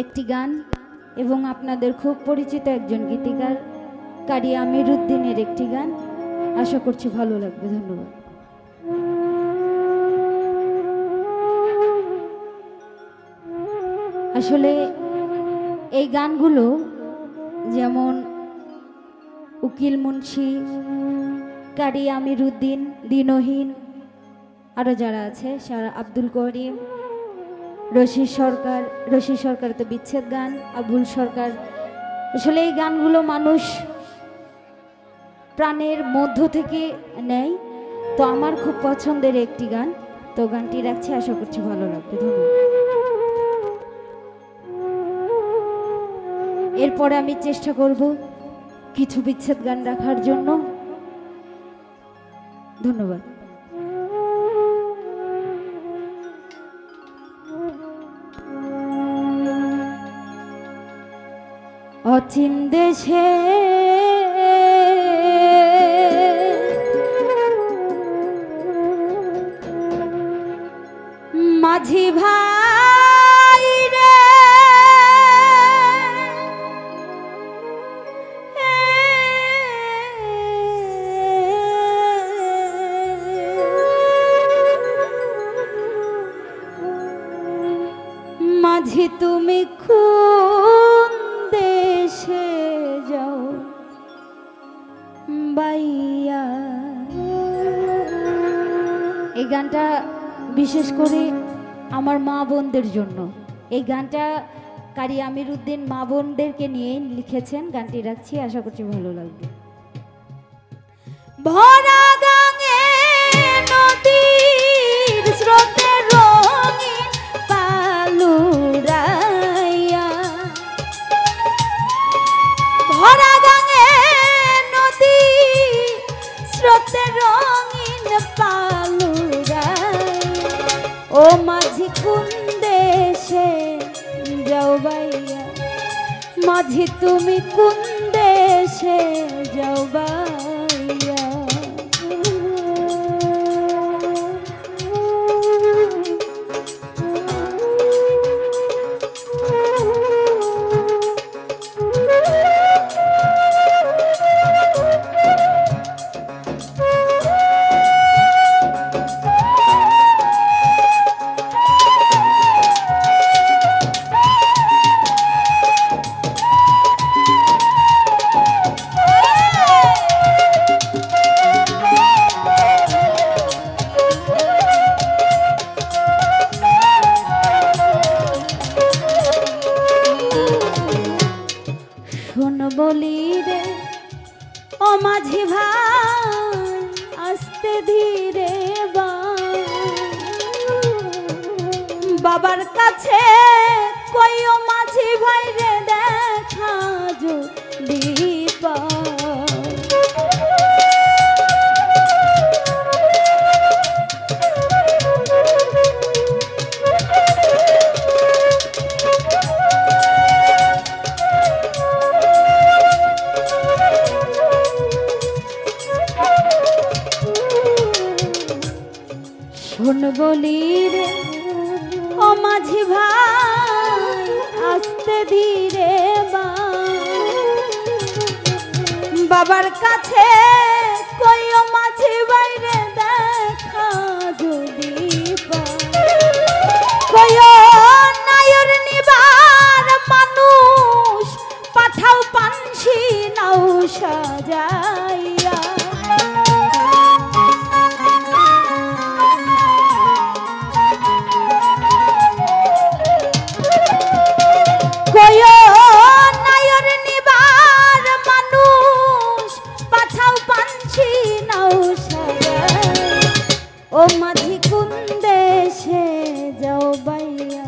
একটি গান এবং আপনাদের খুব পরিচিত একজন গীতিকার কারি আমির উদ্দিনের একটি গান, আশা করছি ভালো লাগবে। ধন্যবাদ। আসলে এই গানগুলো যেমন উকিল মুন্সি, কারি আমির উদ্দিন, দিনহীন, আরও যারা আছে, সারা আব্দুল করিম, রশি সরকার তো বিচ্ছেদ গান, আবুল সরকার, আসলে এই গানগুলো মানুষ প্রাণের মধ্য থেকে নেয়। তো আমার খুব পছন্দের একটি গান, তো গানটি রাখছি, আশা করছি ভালো লাগবে। ধন্যবাদ। এরপরে আমি চেষ্টা করব কিছু বিচ্ছেদ গান রাখার জন্য। ধন্যবাদ। অচিন দেশে মাঝি ভাই রে, মাঝি তুমি কোন দেশে যাও বাইয়া। এই গানটা বিশেষ করে আমার মা বোনদের জন্য। এই গানটা কারি আমির উদ্দিন মা বোনদেরকে নিয়ে লিখেছেন। গানটি রাখছি, আশা করছি ভালো লাগবে। ভরা গাঙে নদীর স্রোতে রঙিন পালুরাইয়া, ভরা গাঙে নদী স্রোতে রঙিন পালুরাইয়া, ও মাঝি কোন দেশে যাও বাইয়া, মাঝি তুমি কোন দেশে যাও বাইয়া। বলি রে ও মাঝি ভাই আস্তে ধীরে বাবার কাছে কই ও মাঝি ভাই রে দেখা যদি বলি রে ও মাঝি ভাই আস্তে ধীরে বাবার কাছে কই ও মাঝি ভাই রে দেখা যদি কই ও নায়র নিবার মানুষ পাঠাও পানসি নাও সাজাইয়া, ও মাঝি কোন দেশে যাও বাইয়া,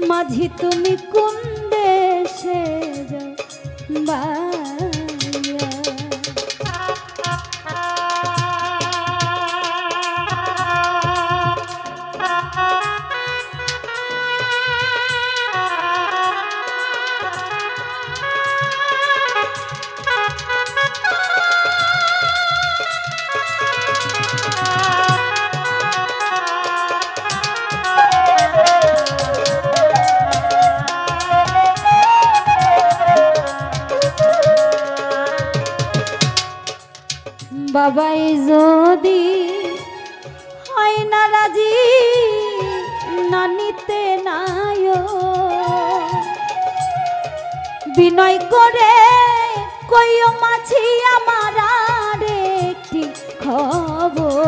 মাঝি তুমি কোন দেশে যাও বাইয়া। বাবাই যদি হয় না রাজি নানিতে নাই বিনয় করে কইও মাঝি আমার আর একটি খবর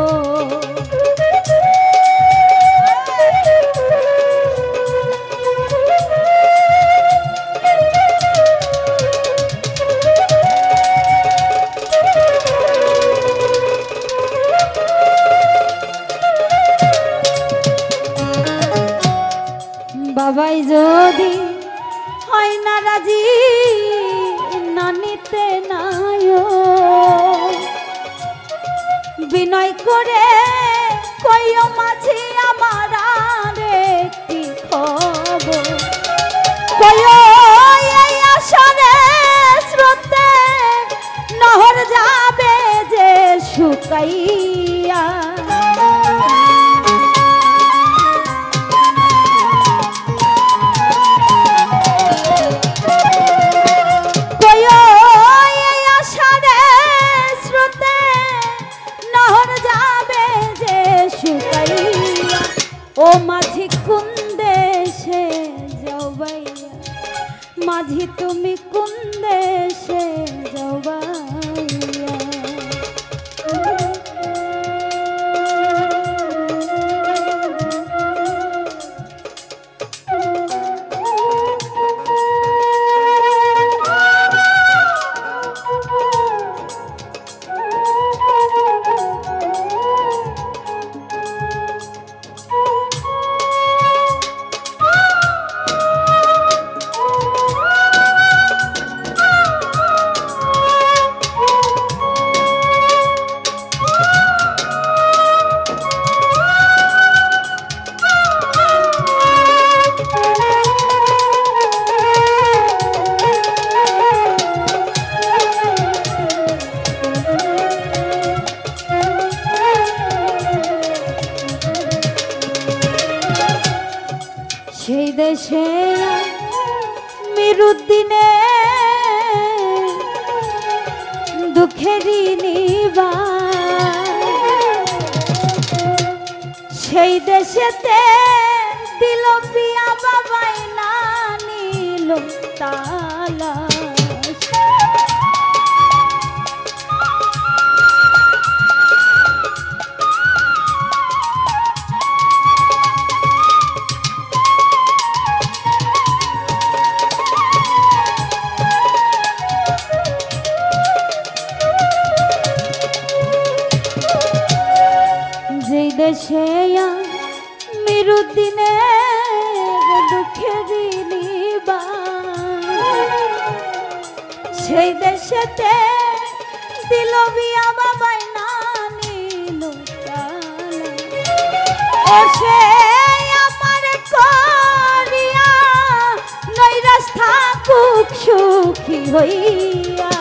বাবাই যদি হয় না রাজি নানিতে নাই বিনয় করে কইও মাঝি আমার আর একটি খবর কইও এই আশারে স্রোতে নহর যাবে যে শুকাইয়া ও মাঝি কোন দেশে যাও বাইয়া মাঝি তুমি কোন দেশে যাও বাইয়া সেই দেশে মিরুদ্দিনে দুঃখেরই নিবাস সেই দেশেতে দিল পিয়া বাবাই না নিল তালা দেশে মিরুদ্দিনে দুঃখেরই নিবাস সেই দেশেতে দিল বিয়া বাবাই না নিল ও সে আমার করিয়া নৈরাশ থাকুক সুখী হইয়া